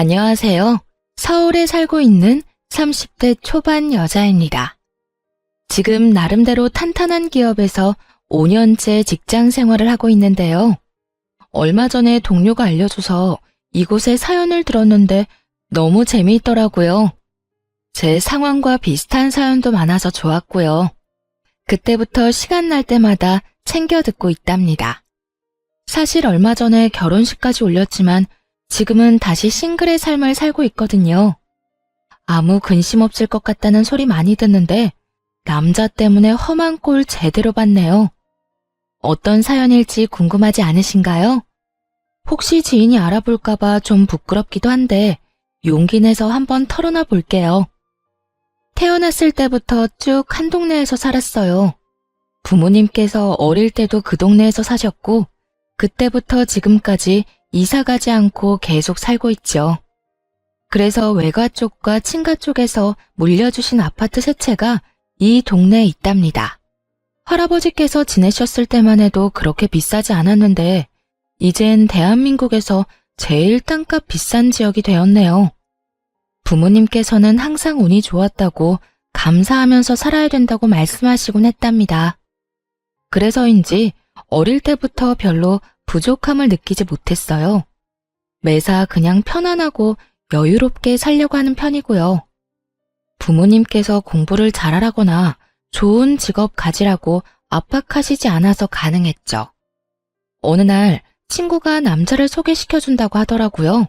안녕하세요. 서울에 살고 있는 30대 초반 여자입니다. 지금 나름대로 탄탄한 기업에서 5년째 직장 생활을 하고 있는데요. 얼마 전에 동료가 알려줘서 이곳에 사연을 들었는데 너무 재미있더라고요. 제 상황과 비슷한 사연도 많아서 좋았고요. 그때부터 시간 날 때마다 챙겨 듣고 있답니다. 사실 얼마 전에 결혼식까지 올렸지만 지금은 다시 싱글의 삶을 살고 있거든요. 아무 근심 없을 것 같다는 소리 많이 듣는데 남자 때문에 험한 꼴 제대로 봤네요. 어떤 사연일지 궁금하지 않으신가요? 혹시 지인이 알아볼까봐 좀 부끄럽기도 한데 용기 내서 한번 털어놔 볼게요. 태어났을 때부터 쭉 한 동네에서 살았어요. 부모님께서 어릴 때도 그 동네에서 사셨고 그때부터 지금까지 이사 가지 않고 계속 살고 있죠. 그래서 외가 쪽과 친가 쪽에서 물려주신 아파트 세 채가 이 동네에 있답니다. 할아버지께서 지내셨을 때만 해도 그렇게 비싸지 않았는데 이젠 대한민국에서 제일 땅값 비싼 지역이 되었네요. 부모님께서는 항상 운이 좋았다고 감사하면서 살아야 된다고 말씀하시곤 했답니다. 그래서인지 어릴 때부터 별로 부족함을 느끼지 못했어요. 매사 그냥 편안하고 여유롭게 살려고 하는 편이고요. 부모님께서 공부를 잘하라거나 좋은 직업 가지라고 압박하시지 않아서 가능했죠. 어느 날 친구가 남자를 소개시켜준다고 하더라고요.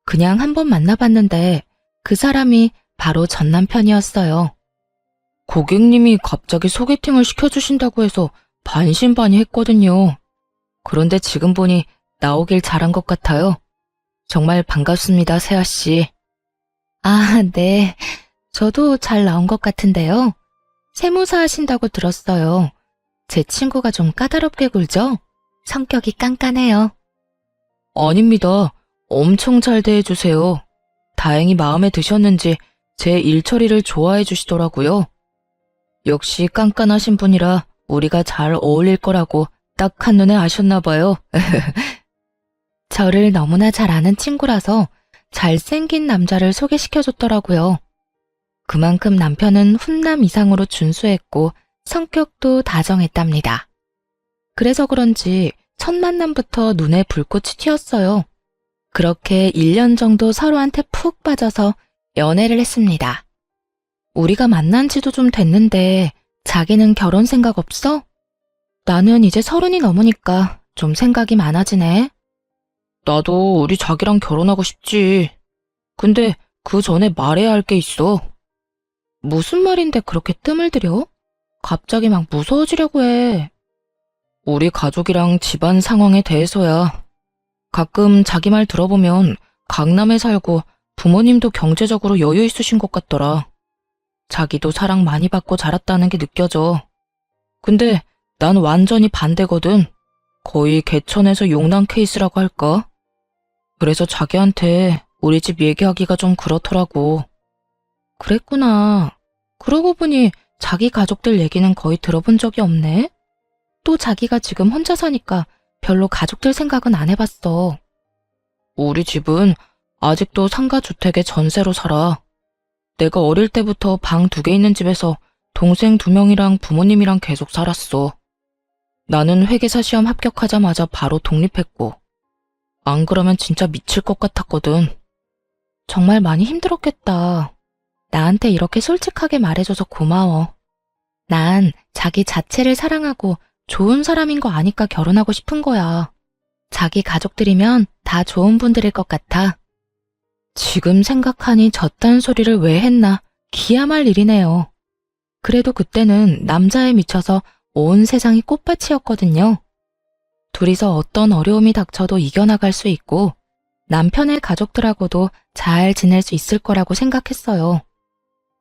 그냥 한번 만나봤는데 그 사람이 바로 전 남편이었어요. 고객님이 갑자기 소개팅을 시켜주신다고 해서 반신반의했거든요. 그런데 지금 보니 나오길 잘한 것 같아요. 정말 반갑습니다, 세아씨. 아, 네. 저도 잘 나온 것 같은데요. 세무사 하신다고 들었어요. 제 친구가 좀 까다롭게 굴죠? 성격이 깐깐해요. 아닙니다. 엄청 잘 대해주세요. 다행히 마음에 드셨는지 제 일 처리를 좋아해 주시더라고요. 역시 깐깐하신 분이라 우리가 잘 어울릴 거라고 딱 한눈에 아셨나 봐요. 저를 너무나 잘 아는 친구라서 잘생긴 남자를 소개시켜줬더라고요. 그만큼 남편은 훈남 이상으로 준수했고 성격도 다정했답니다. 그래서 그런지 첫 만남부터 눈에 불꽃이 튀었어요. 그렇게 1년 정도 서로한테 푹 빠져서 연애를 했습니다. 우리가 만난 지도 좀 됐는데 자기는 결혼 생각 없어? 나는 이제 30이 넘으니까 좀 생각이 많아지네. 나도 우리 자기랑 결혼하고 싶지. 근데 그 전에 말해야 할 게 있어. 무슨 말인데 그렇게 뜸을 들여? 갑자기 막 무서워지려고 해. 우리 가족이랑 집안 상황에 대해서야. 가끔 자기 말 들어보면 강남에 살고 부모님도 경제적으로 여유 있으신 것 같더라. 자기도 사랑 많이 받고 자랐다는 게 느껴져. 근데 난 완전히 반대거든. 거의 개천에서 용남 케이스라고 할까? 그래서 자기한테 우리 집 얘기하기가 좀 그렇더라고. 그랬구나. 그러고 보니 자기 가족들 얘기는 거의 들어본 적이 없네. 또 자기가 지금 혼자 사니까 별로 가족들 생각은 안 해봤어. 우리 집은 아직도 상가주택에 전세로 살아. 내가 어릴 때부터 방 2개 있는 집에서 동생 2명이랑 부모님이랑 계속 살았어. 나는 회계사 시험 합격하자마자 바로 독립했고 안 그러면 진짜 미칠 것 같았거든. 정말 많이 힘들었겠다. 나한테 이렇게 솔직하게 말해줘서 고마워. 난 자기 자체를 사랑하고 좋은 사람인 거 아니까 결혼하고 싶은 거야. 자기 가족들이면 다 좋은 분들일 것 같아. 지금 생각하니 저딴 소리를 왜 했나 기야말 일이네요. 그래도 그때는 남자에 미쳐서 온 세상이 꽃밭이었거든요. 둘이서 어떤 어려움이 닥쳐도 이겨나갈 수 있고 남편의 가족들하고도 잘 지낼 수 있을 거라고 생각했어요.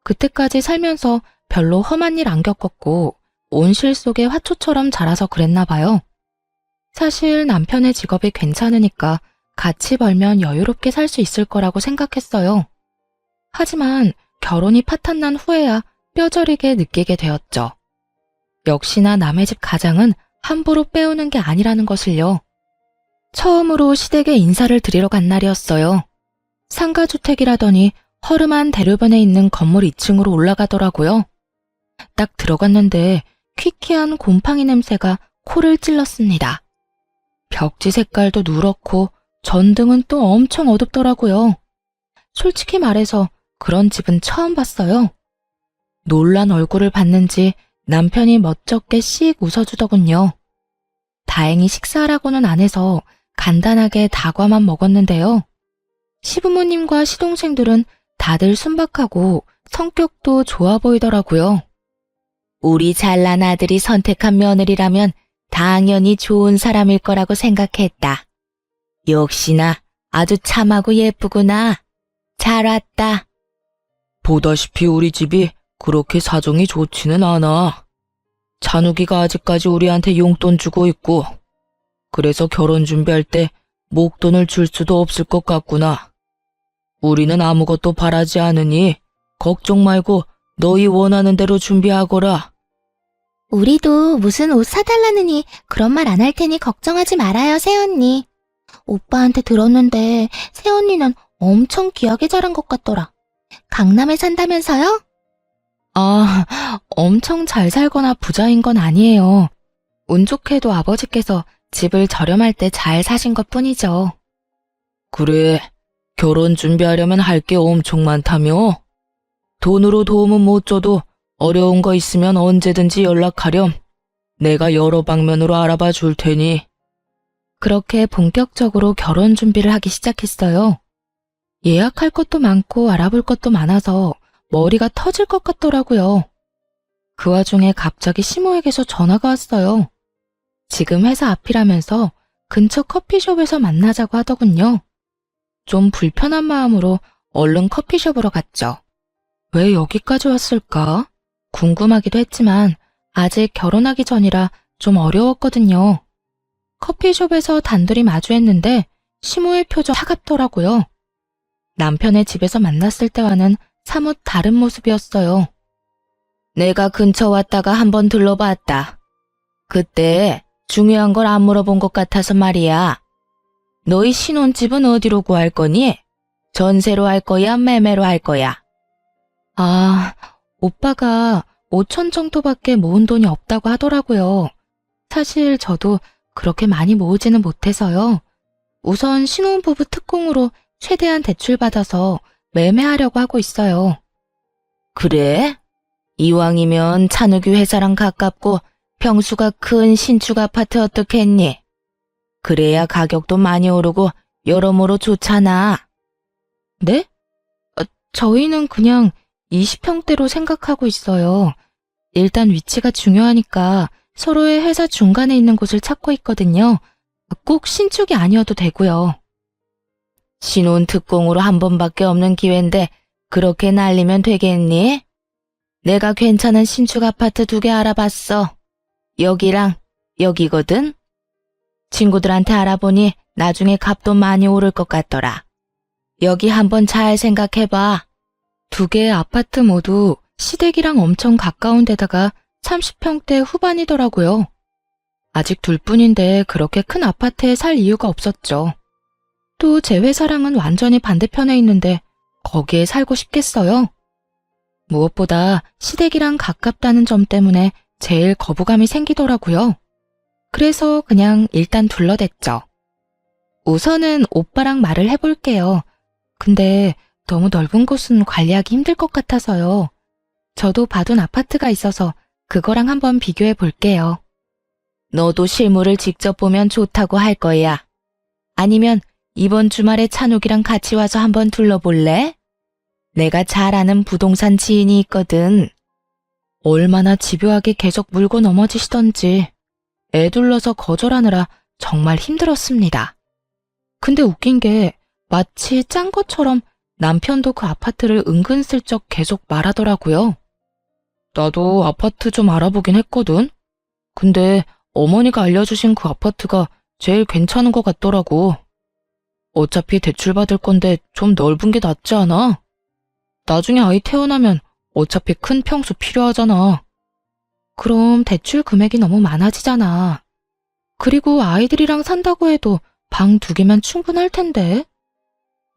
그때까지 살면서 별로 험한 일 안 겪었고 온실 속의 화초처럼 자라서 그랬나 봐요. 사실 남편의 직업이 괜찮으니까 같이 벌면 여유롭게 살 수 있을 거라고 생각했어요. 하지만 결혼이 파탄난 후에야 뼈저리게 느끼게 되었죠. 역시나 남의 집 가장은 함부로 빼오는 게 아니라는 것을요. 처음으로 시댁에 인사를 드리러 간 날이었어요. 상가주택이라더니 허름한 대로변에 있는 건물 2층으로 올라가더라고요. 딱 들어갔는데 퀴퀴한 곰팡이 냄새가 코를 찔렀습니다. 벽지 색깔도 누렇고 전등은 또 엄청 어둡더라고요. 솔직히 말해서 그런 집은 처음 봤어요. 놀란 얼굴을 봤는지 남편이 멋쩍게 씩 웃어주더군요. 다행히 식사하라고는 안 해서 간단하게 다과만 먹었는데요. 시부모님과 시동생들은 다들 순박하고 성격도 좋아 보이더라고요. 우리 잘난 아들이 선택한 며느리라면 당연히 좋은 사람일 거라고 생각했다. 역시나 아주 참하고 예쁘구나. 잘 왔다. 보다시피 우리 집이 그렇게 사정이 좋지는 않아. 찬욱이가 아직까지 우리한테 용돈 주고 있고, 그래서 결혼 준비할 때 목돈을 줄 수도 없을 것 같구나. 우리는 아무것도 바라지 않으니 걱정 말고 너희 원하는 대로 준비하거라. 우리도 무슨 옷 사달라느니 그런 말 안 할 테니 걱정하지 말아요, 새언니. 오빠한테 들었는데 새언니는 엄청 귀하게 자란 것 같더라. 강남에 산다면서요? 아, 엄청 잘 살거나 부자인 건 아니에요. 운 좋게도 아버지께서 집을 저렴할 때 잘 사신 것 뿐이죠. 그래, 결혼 준비하려면 할 게 엄청 많다며? 돈으로 도움은 못 줘도 어려운 거 있으면 언제든지 연락하렴. 내가 여러 방면으로 알아봐 줄 테니. 그렇게 본격적으로 결혼 준비를 하기 시작했어요. 예약할 것도 많고 알아볼 것도 많아서 머리가 터질 것 같더라고요. 그 와중에 갑자기 시모에게서 전화가 왔어요. 지금 회사 앞이라면서 근처 커피숍에서 만나자고 하더군요. 좀 불편한 마음으로 얼른 커피숍으로 갔죠. 왜 여기까지 왔을까? 궁금하기도 했지만 아직 결혼하기 전이라 좀 어려웠거든요. 커피숍에서 단둘이 마주했는데 시모의 표정 차갑더라고요. 남편의 집에서 만났을 때와는 사뭇 다른 모습이었어요. 내가 근처 왔다가 한번 들러봤다. 그때 중요한 걸 안 물어본 것 같아서 말이야. 너희 신혼집은 어디로 구할 거니? 전세로 할 거야, 매매로 할 거야? 아, 오빠가 5천 정도밖에 모은 돈이 없다고 하더라고요. 사실 저도 그렇게 많이 모으지는 못해서요. 우선 신혼부부 특공으로 최대한 대출받아서 매매하려고 하고 있어요. 그래? 이왕이면 찬욱이 회사랑 가깝고 평수가 큰 신축 아파트 어떻겠니? 그래야 가격도 많이 오르고 여러모로 좋잖아. 네? 저희는 그냥 20평대로 생각하고 있어요. 일단 위치가 중요하니까 서로의 회사 중간에 있는 곳을 찾고 있거든요. 꼭 신축이 아니어도 되고요. 신혼 특공으로 한 번밖에 없는 기회인데 그렇게 날리면 되겠니? 내가 괜찮은 신축 아파트 2개 알아봤어. 여기랑 여기거든? 친구들한테 알아보니 나중에 값도 많이 오를 것 같더라. 여기 한번 잘 생각해봐. 2개의 아파트 모두 시댁이랑 엄청 가까운 데다가 30평대 후반이더라고요. 아직 둘뿐인데 그렇게 큰 아파트에 살 이유가 없었죠. 또 제 회사랑은 완전히 반대편에 있는데 거기에 살고 싶겠어요? 무엇보다 시댁이랑 가깝다는 점 때문에 제일 거부감이 생기더라고요. 그래서 그냥 일단 둘러댔죠. 우선은 오빠랑 말을 해볼게요. 근데 너무 넓은 곳은 관리하기 힘들 것 같아서요. 저도 봐둔 아파트가 있어서 그거랑 한번 비교해 볼게요. 너도 실물을 직접 보면 좋다고 할 거야. 아니면 이번 주말에 찬욱이랑 같이 와서 한번 둘러볼래? 내가 잘 아는 부동산 지인이 있거든. 얼마나 집요하게 계속 물고 넘어지시던지 애 둘러서 거절하느라 정말 힘들었습니다. 근데 웃긴 게 마치 짠 것처럼 남편도 그 아파트를 은근슬쩍 계속 말하더라고요. 나도 아파트 좀 알아보긴 했거든. 근데 어머니가 알려주신 그 아파트가 제일 괜찮은 것 같더라고. 어차피 대출받을 건데 좀 넓은 게 낫지 않아? 나중에 아이 태어나면 어차피 큰 평수 필요하잖아. 그럼 대출 금액이 너무 많아지잖아. 그리고 아이들이랑 산다고 해도 방 2개면 충분할 텐데.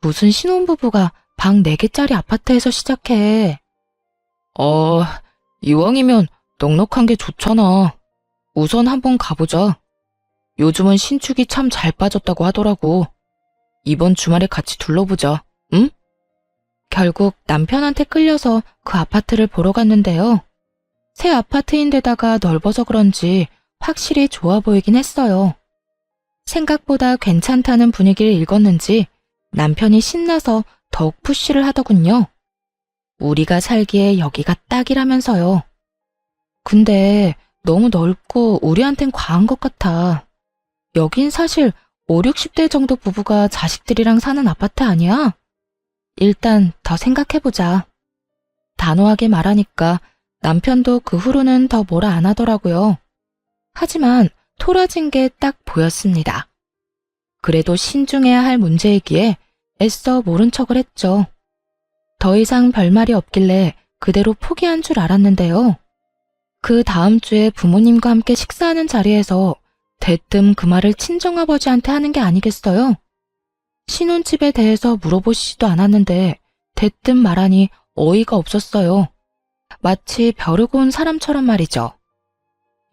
무슨 신혼부부가 방 4개짜리 아파트에서 시작해. 이왕이면 넉넉한 게 좋잖아. 우선 한번 가보자. 요즘은 신축이 참 잘 빠졌다고 하더라고. 이번 주말에 같이 둘러보자, 응? 결국 남편한테 끌려서 그 아파트를 보러 갔는데요. 새 아파트인데다가 넓어서 그런지 확실히 좋아 보이긴 했어요. 생각보다 괜찮다는 분위기를 읽었는지 남편이 신나서 더욱 푸시를 하더군요. 우리가 살기에 여기가 딱이라면서요. 근데 너무 넓고 우리한텐 과한 것 같아. 여긴 사실 5, 60대 정도 부부가 자식들이랑 사는 아파트 아니야? 일단 더 생각해보자. 단호하게 말하니까 남편도 그 후로는 더 뭐라 안 하더라고요. 하지만 토라진 게 딱 보였습니다. 그래도 신중해야 할 문제이기에 애써 모른 척을 했죠. 더 이상 별말이 없길래 그대로 포기한 줄 알았는데요. 그 다음 주에 부모님과 함께 식사하는 자리에서 대뜸 그 말을 친정아버지한테 하는 게 아니겠어요? 신혼집에 대해서 물어보시지도 않았는데 대뜸 말하니 어이가 없었어요. 마치 벼르고 온 사람처럼 말이죠.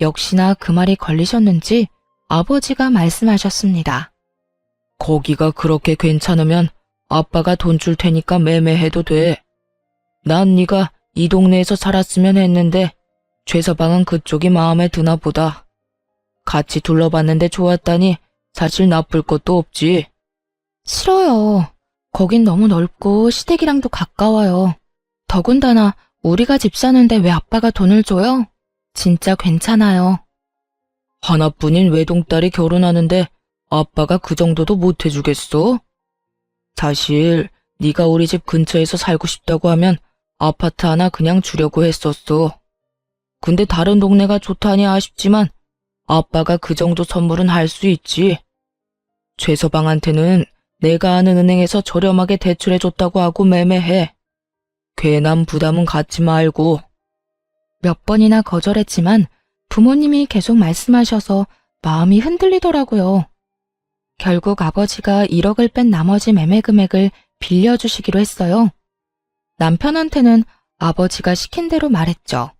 역시나 그 말이 걸리셨는지 아버지가 말씀하셨습니다. 거기가 그렇게 괜찮으면 아빠가 돈 줄 테니까 매매해도 돼. 난 네가 이 동네에서 살았으면 했는데 최서방은 그쪽이 마음에 드나 보다. 같이 둘러봤는데 좋았다니 사실 나쁠 것도 없지. 싫어요. 거긴 너무 넓고 시댁이랑도 가까워요. 더군다나 우리가 집 사는데 왜 아빠가 돈을 줘요? 진짜 괜찮아요. 하나뿐인 외동딸이 결혼하는데 아빠가 그 정도도 못 해주겠어? 사실 네가 우리 집 근처에서 살고 싶다고 하면 아파트 하나 그냥 주려고 했었어. 근데 다른 동네가 좋다니 아쉽지만 아빠가 그 정도 선물은 할 수 있지. 최서방한테는 내가 아는 은행에서 저렴하게 대출해줬다고 하고 매매해. 괜한 부담은 갖지 말고. 몇 번이나 거절했지만 부모님이 계속 말씀하셔서 마음이 흔들리더라고요. 결국 아버지가 1억을 뺀 나머지 매매 금액을 빌려주시기로 했어요. 남편한테는 아버지가 시킨 대로 말했죠.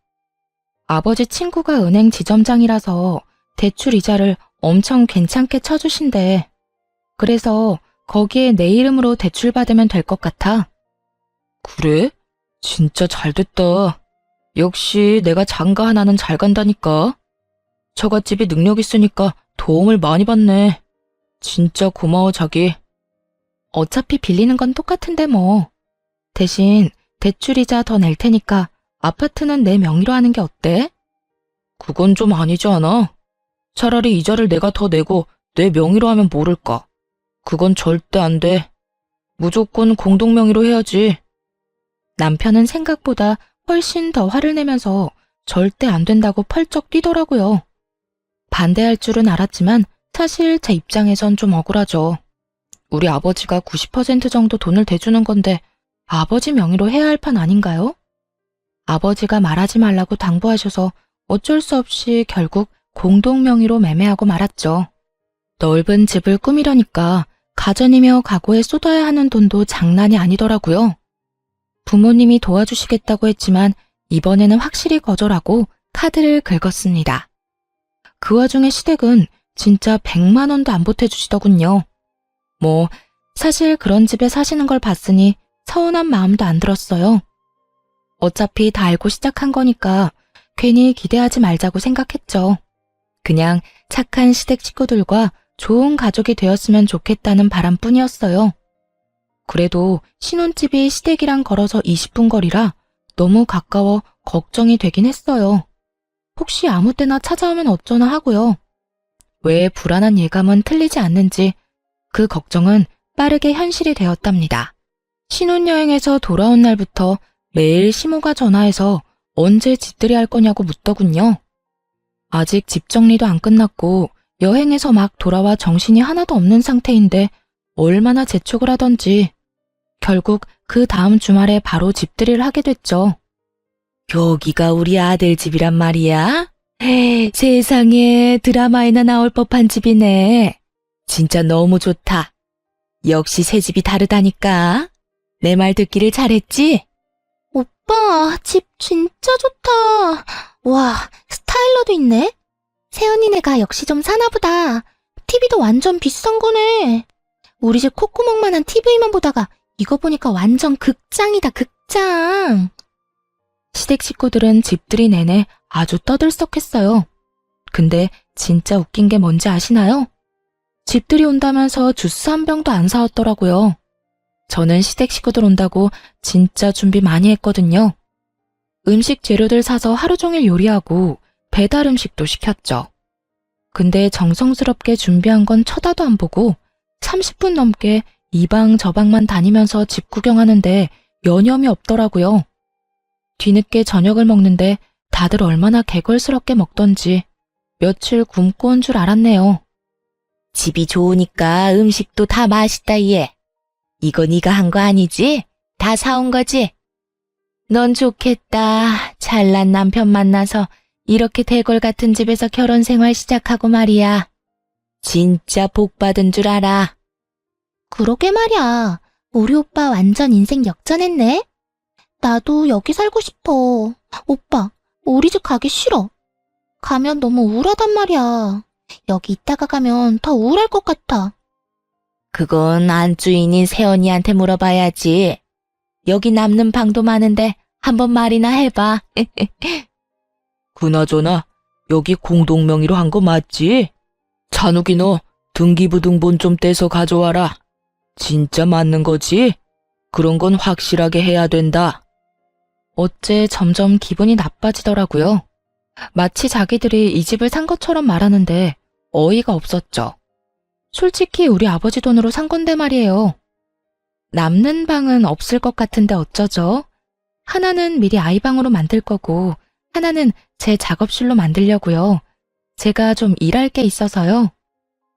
아버지 친구가 은행 지점장이라서 대출 이자를 엄청 괜찮게 쳐주신대. 그래서 거기에 내 이름으로 대출 받으면 될 것 같아. 그래? 진짜 잘 됐다. 역시 내가 장가 하나는 잘 간다니까. 처갓집이 능력 있으니까 도움을 많이 받네. 진짜 고마워 자기. 어차피 빌리는 건 똑같은데 뭐. 대신 대출이자 더 낼 테니까 아파트는 내 명의로 하는 게 어때? 그건 좀 아니지 않아? 차라리 이자를 내가 더 내고 내 명의로 하면 모를까. 그건 절대 안 돼. 무조건 공동 명의로 해야지. 남편은 생각보다 훨씬 더 화를 내면서 절대 안 된다고 펄쩍 뛰더라고요. 반대할 줄은 알았지만 사실 제 입장에선 좀 억울하죠. 우리 아버지가 90% 정도 돈을 대주는 건데 아버지 명의로 해야 할 판 아닌가요? 아버지가 말하지 말라고 당부하셔서 어쩔 수 없이 결국 공동 명의로 매매하고 말았죠. 넓은 집을 꾸미려니까 가전이며 가구에 쏟아야 하는 돈도 장난이 아니더라고요. 부모님이 도와주시겠다고 했지만 이번에는 확실히 거절하고 카드를 긁었습니다. 그 와중에 시댁은 진짜 100만 원도 안 보태주시더군요. 뭐 사실 그런 집에 사시는 걸 봤으니 서운한 마음도 안 들었어요. 어차피 다 알고 시작한 거니까 괜히 기대하지 말자고 생각했죠. 그냥 착한 시댁 식구들과 좋은 가족이 되었으면 좋겠다는 바람뿐이었어요. 그래도 신혼집이 시댁이랑 걸어서 20분 거리라 너무 가까워 걱정이 되긴 했어요. 혹시 아무 때나 찾아오면 어쩌나 하고요. 왜 불안한 예감은 틀리지 않는지 그 걱정은 빠르게 현실이 되었답니다. 신혼여행에서 돌아온 날부터 매일 시모가 전화해서 언제 집들이 할 거냐고 묻더군요. 아직 집 정리도 안 끝났고 여행에서 막 돌아와 정신이 하나도 없는 상태인데 얼마나 재촉을 하던지 결국 그 다음 주말에 바로 집들이를 하게 됐죠. 여기가 우리 아들 집이란 말이야? 세상에 드라마에나 나올 법한 집이네. 진짜 너무 좋다. 역시 새 집이 다르다니까. 내 말 듣기를 잘했지? 오빠, 집 진짜 좋다. 와, 스타일러도 있네. 새언니네가 역시 좀 사나보다. TV도 완전 비싼 거네. 우리 집 콧구멍만한 TV만 보다가 이거 보니까 완전 극장이다, 극장. 시댁 식구들은 집들이 내내 아주 떠들썩했어요. 근데 진짜 웃긴 게 뭔지 아시나요? 집들이 온다면서 주스 한 병도 안 사왔더라고요. 저는 시댁 식구들 온다고 진짜 준비 많이 했거든요. 음식 재료들 사서 하루 종일 요리하고 배달 음식도 시켰죠. 근데 정성스럽게 준비한 건 쳐다도 안 보고 30분 넘게 이 방 저 방만 다니면서 집 구경하는데 여념이 없더라고요. 뒤늦게 저녁을 먹는데 다들 얼마나 개걸스럽게 먹던지 며칠 굶고 온 줄 알았네요. 집이 좋으니까 음식도 다 맛있다 얘. 이거 네가 한 거 아니지? 다 사온 거지? 넌 좋겠다. 잘난 남편 만나서 이렇게 대궐 같은 집에서 결혼 생활 시작하고 말이야. 진짜 복 받은 줄 알아. 그러게 말이야. 우리 오빠 완전 인생 역전했네. 나도 여기 살고 싶어. 오빠, 우리 집 가기 싫어. 가면 너무 우울하단 말이야. 여기 있다가 가면 더 우울할 것 같아. 그건 안주인인 새언니한테 물어봐야지. 여기 남는 방도 많은데 한번 말이나 해봐. 그나저나 여기 공동명의로 한 거 맞지? 찬욱이 너 등기부등본 좀 떼서 가져와라. 진짜 맞는 거지? 그런 건 확실하게 해야 된다. 어째 점점 기분이 나빠지더라고요. 마치 자기들이 이 집을 산 것처럼 말하는데 어이가 없었죠. 솔직히 우리 아버지 돈으로 산 건데 말이에요. 남는 방은 없을 것 같은데 어쩌죠? 하나는 미리 아이 방으로 만들 거고 하나는 제 작업실로 만들려고요. 제가 좀 일할 게 있어서요.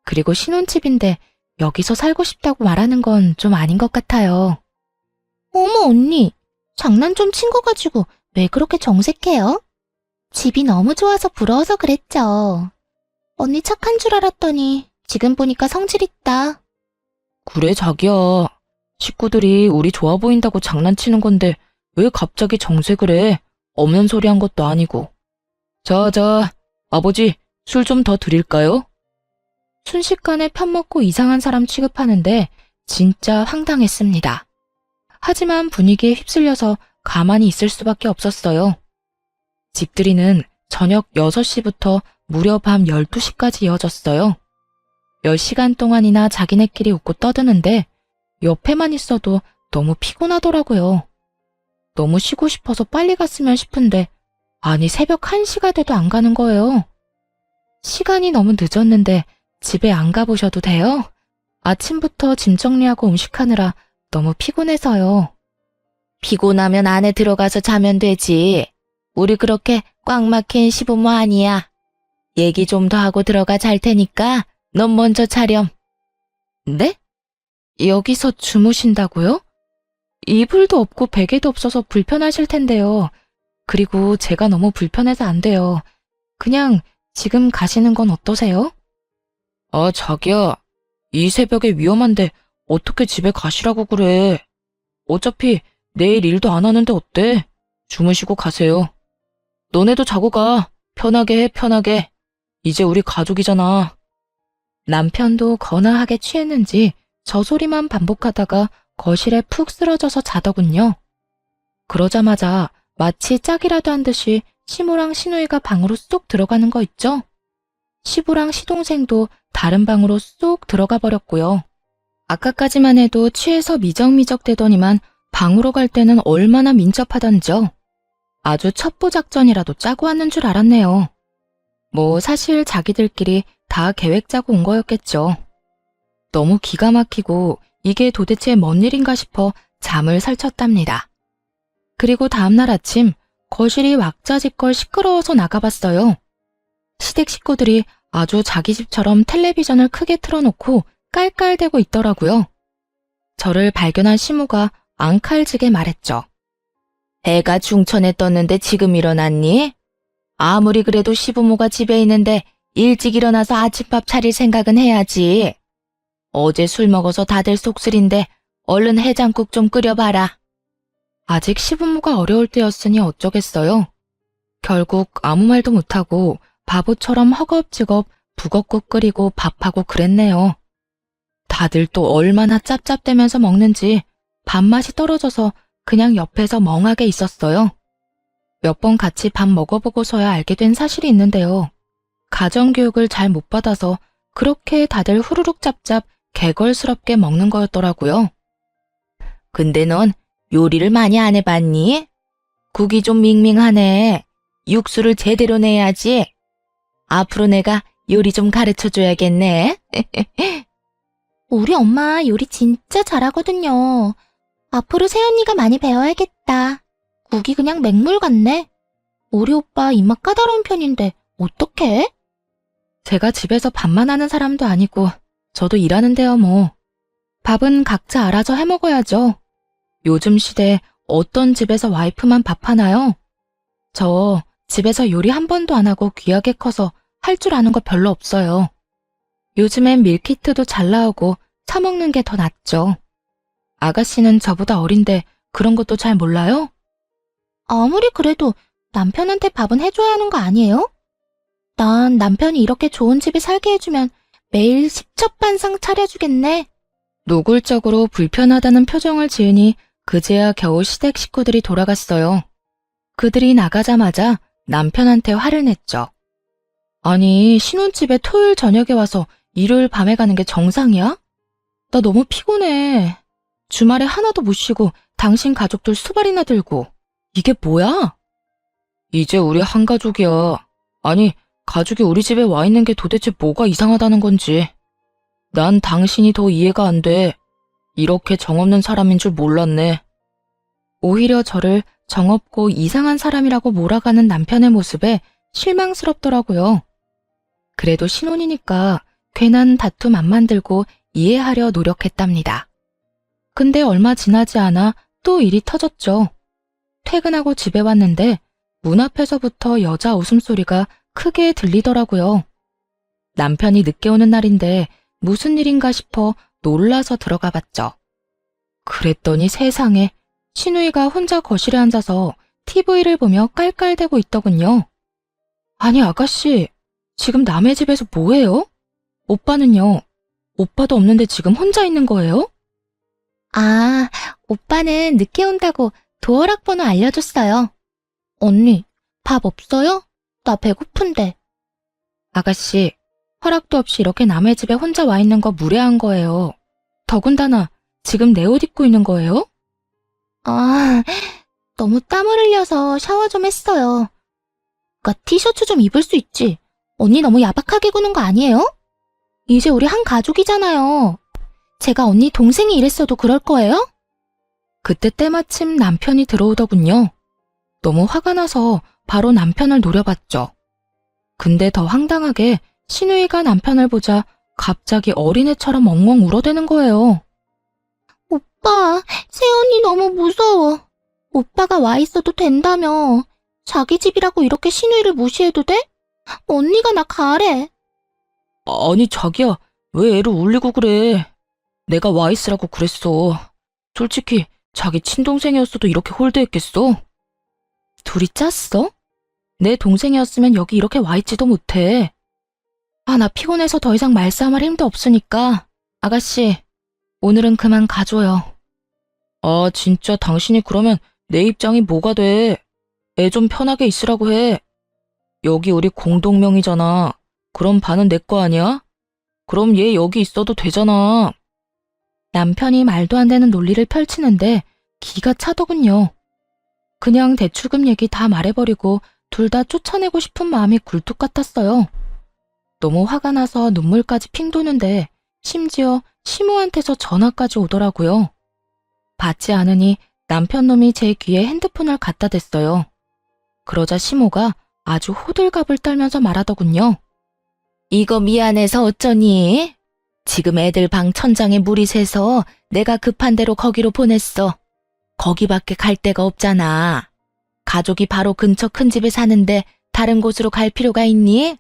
그리고 신혼집인데 여기서 살고 싶다고 말하는 건 좀 아닌 것 같아요. 어머, 언니. 장난 좀 친 거 가지고 왜 그렇게 정색해요? 집이 너무 좋아서 부러워서 그랬죠. 언니 착한 줄 알았더니 지금 보니까 성질 있다. 그래 자기야. 식구들이 우리 좋아 보인다고 장난치는 건데 왜 갑자기 정색을 해? 없는 소리 한 것도 아니고. 자, 아버지 술 좀 더 드릴까요? 순식간에 편먹고 이상한 사람 취급하는데 진짜 황당했습니다. 하지만 분위기에 휩쓸려서 가만히 있을 수밖에 없었어요. 집들이는 저녁 6시부터 무려 밤 12시까지 이어졌어요. 몇 시간 동안이나 자기네끼리 웃고 떠드는데 옆에만 있어도 너무 피곤하더라고요. 너무 쉬고 싶어서 빨리 갔으면 싶은데 아니 새벽 1시가 돼도 안 가는 거예요. 시간이 너무 늦었는데 집에 안 가보셔도 돼요? 아침부터 짐 정리하고 음식하느라 너무 피곤해서요. 피곤하면 안에 들어가서 자면 되지. 우리 그렇게 꽉 막힌 시부모 아니야. 얘기 좀 더 하고 들어가 잘 테니까 넌 먼저 차렴. 네? 여기서 주무신다고요? 이불도 없고 베개도 없어서 불편하실 텐데요. 그리고 제가 너무 불편해서 안 돼요. 그냥 지금 가시는 건 어떠세요? 아, 자기야. 이 새벽에 위험한데 어떻게 집에 가시라고 그래. 어차피 내일 일도 안 하는데 어때? 주무시고 가세요. 너네도 자고 가. 편하게 해, 편하게. 이제 우리 가족이잖아. 남편도 거나하게 취했는지 저 소리만 반복하다가 거실에 푹 쓰러져서 자더군요. 그러자마자 마치 짝이라도 한 듯이 시모랑 시누이가 방으로 쏙 들어가는 거 있죠? 시부랑 시동생도 다른 방으로 쏙 들어가 버렸고요. 아까까지만 해도 취해서 미적미적 대더니만 방으로 갈 때는 얼마나 민첩하던지요. 아주 첩보 작전이라도 짜고 왔는 줄 알았네요. 뭐 사실 자기들끼리 다 계획 짜고 온 거였겠죠. 너무 기가 막히고 이게 도대체 뭔 일인가 싶어 잠을 설쳤답니다. 그리고 다음날 아침 거실이 왁자지껄 시끄러워서 나가봤어요. 시댁 식구들이 아주 자기 집처럼 텔레비전을 크게 틀어놓고 깔깔대고 있더라고요. 저를 발견한 시모가 앙칼지게 말했죠. 해가 중천에 떴는데 지금 일어났니? 아무리 그래도 시부모가 집에 있는데 일찍 일어나서 아침밥 차릴 생각은 해야지. 어제 술 먹어서 다들 속쓰린데 얼른 해장국 좀 끓여봐라. 아직 시부모가 어려울 때였으니 어쩌겠어요. 결국 아무 말도 못하고 바보처럼 허겁지겁 북엇국 끓이고 밥하고 그랬네요. 다들 또 얼마나 짭짭대면서 먹는지 밥맛이 떨어져서 그냥 옆에서 멍하게 있었어요. 몇 번 같이 밥 먹어보고서야 알게 된 사실이 있는데요. 가정교육을 잘 못 받아서 그렇게 다들 후루룩 짭짭 개걸스럽게 먹는 거였더라고요. 근데 넌 요리를 많이 안 해봤니? 국이 좀 밍밍하네. 육수를 제대로 내야지. 앞으로 내가 요리 좀 가르쳐줘야겠네. 우리 엄마 요리 진짜 잘하거든요. 앞으로 새언니가 많이 배워야겠다. 국이 그냥 맹물 같네. 우리 오빠 입맛 까다로운 편인데 어떡해? 제가 집에서 밥만 하는 사람도 아니고 저도 일하는데요 뭐. 밥은 각자 알아서 해먹어야죠. 요즘 시대에 어떤 집에서 와이프만 밥하나요? 저 집에서 요리 한 번도 안 하고 귀하게 커서 할 줄 아는 거 별로 없어요. 요즘엔 밀키트도 잘 나오고 사 먹는 게 더 낫죠. 아가씨는 저보다 어린데 그런 것도 잘 몰라요? 아무리 그래도 남편한테 밥은 해줘야 하는 거 아니에요? 난 남편이 이렇게 좋은 집에 살게 해주면 매일 십첩반상 차려주겠네. 노골적으로 불편하다는 표정을 지으니 그제야 겨우 시댁 식구들이 돌아갔어요. 그들이 나가자마자 남편한테 화를 냈죠. 아니, 신혼집에 토요일 저녁에 와서 일요일 밤에 가는 게 정상이야? 나 너무 피곤해. 주말에 하나도 못 쉬고 당신 가족들 수발이나 들고. 이게 뭐야? 이제 우리 한 가족이야. 아니, 가족이 우리 집에 와 있는 게 도대체 뭐가 이상하다는 건지. 난 당신이 더 이해가 안 돼. 이렇게 정없는 사람인 줄 몰랐네. 오히려 저를 정없고 이상한 사람이라고 몰아가는 남편의 모습에 실망스럽더라고요. 그래도 신혼이니까 괜한 다툼 안 만들고 이해하려 노력했답니다. 근데 얼마 지나지 않아 또 일이 터졌죠. 퇴근하고 집에 왔는데 문 앞에서부터 여자 웃음소리가 크게 들리더라고요. 남편이 늦게 오는 날인데 무슨 일인가 싶어 놀라서 들어가 봤죠. 그랬더니 세상에 신우이가 혼자 거실에 앉아서 TV를 보며 깔깔대고 있더군요. 아니 아가씨, 지금 남의 집에서 뭐해요? 오빠는요? 오빠도 없는데 지금 혼자 있는 거예요? 아, 오빠는 늦게 온다고 도어락 번호 알려줬어요. 언니, 밥 없어요? 나 배고픈데. 아가씨, 허락도 없이 이렇게 남의 집에 혼자 와 있는 거 무례한 거예요. 더군다나 지금 내 옷 입고 있는 거예요? 아, 너무 땀을 흘려서 샤워 좀 했어요. 그니까 티셔츠 좀 입을 수 있지. 언니 너무 야박하게 구는 거 아니에요? 이제 우리 한 가족이잖아요. 제가 언니 동생이 이랬어도 그럴 거예요? 그때 때마침 남편이 들어오더군요. 너무 화가 나서 바로 남편을 노려봤죠. 근데 더 황당하게 신우이가 남편을 보자 갑자기 어린애처럼 엉엉 울어대는 거예요. 오빠, 새언니 너무 무서워. 오빠가 와 있어도 된다며. 자기 집이라고 이렇게 신우이를 무시해도 돼? 언니가 나 가래. 아니 자기야, 왜 애를 울리고 그래. 내가 와 있으라고 그랬어. 솔직히 자기 친동생이었어도 이렇게 홀대했겠어? 둘이 짰어? 내 동생이었으면 여기 이렇게 와 있지도 못해. 아, 나 피곤해서 더 이상 말싸움할 힘도 없으니까 아가씨, 오늘은 그만 가줘요. 아, 진짜 당신이 그러면 내 입장이 뭐가 돼? 애 좀 편하게 있으라고 해. 여기 우리 공동명의잖아. 그럼 반은 내 거 아니야? 그럼 얘 여기 있어도 되잖아. 남편이 말도 안 되는 논리를 펼치는데 기가 차더군요. 그냥 대출금 얘기 다 말해버리고 둘 다 쫓아내고 싶은 마음이 굴뚝 같았어요. 너무 화가 나서 눈물까지 핑 도는데 심지어 시모한테서 전화까지 오더라고요. 받지 않으니 남편 놈이 제 귀에 핸드폰을 갖다 댔어요. 그러자 시모가 아주 호들갑을 떨면서 말하더군요. 이거 미안해서 어쩌니? 지금 애들 방 천장에 물이 새서 내가 급한 대로 거기로 보냈어. 거기밖에 갈 데가 없잖아. 가족이 바로 근처 큰 집에 사는데 다른 곳으로 갈 필요가 있니?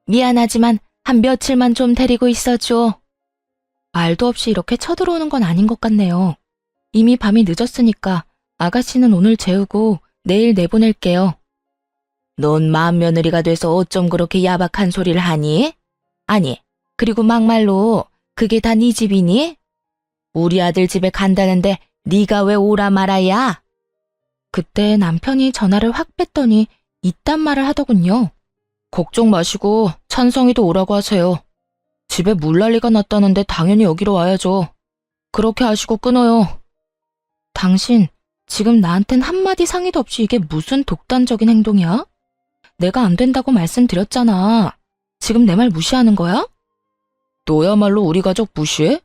미안하지만 한 며칠만 좀 데리고 있어줘. 말도 없이 이렇게 쳐들어오는 건 아닌 것 같네요. 이미 밤이 늦었으니까 아가씨는 오늘 재우고 내일 내보낼게요. 넌 맏며느리가 돼서 어쩜 그렇게 야박한 소리를 하니? 아니, 그리고 막말로 그게 다 네 집이니? 우리 아들 집에 간다는데 네가 왜 오라 말아야? 그때 남편이 전화를 확 뺐더니 이딴 말을 하더군요. 걱정 마시고 찬성이도 오라고 하세요. 집에 물난리가 났다는데 당연히 여기로 와야죠. 그렇게 하시고 끊어요. 당신 지금 나한텐 한마디 상의도 없이 이게 무슨 독단적인 행동이야? 내가 안 된다고 말씀드렸잖아. 지금 내 말 무시하는 거야? 너야말로 우리 가족 무시해?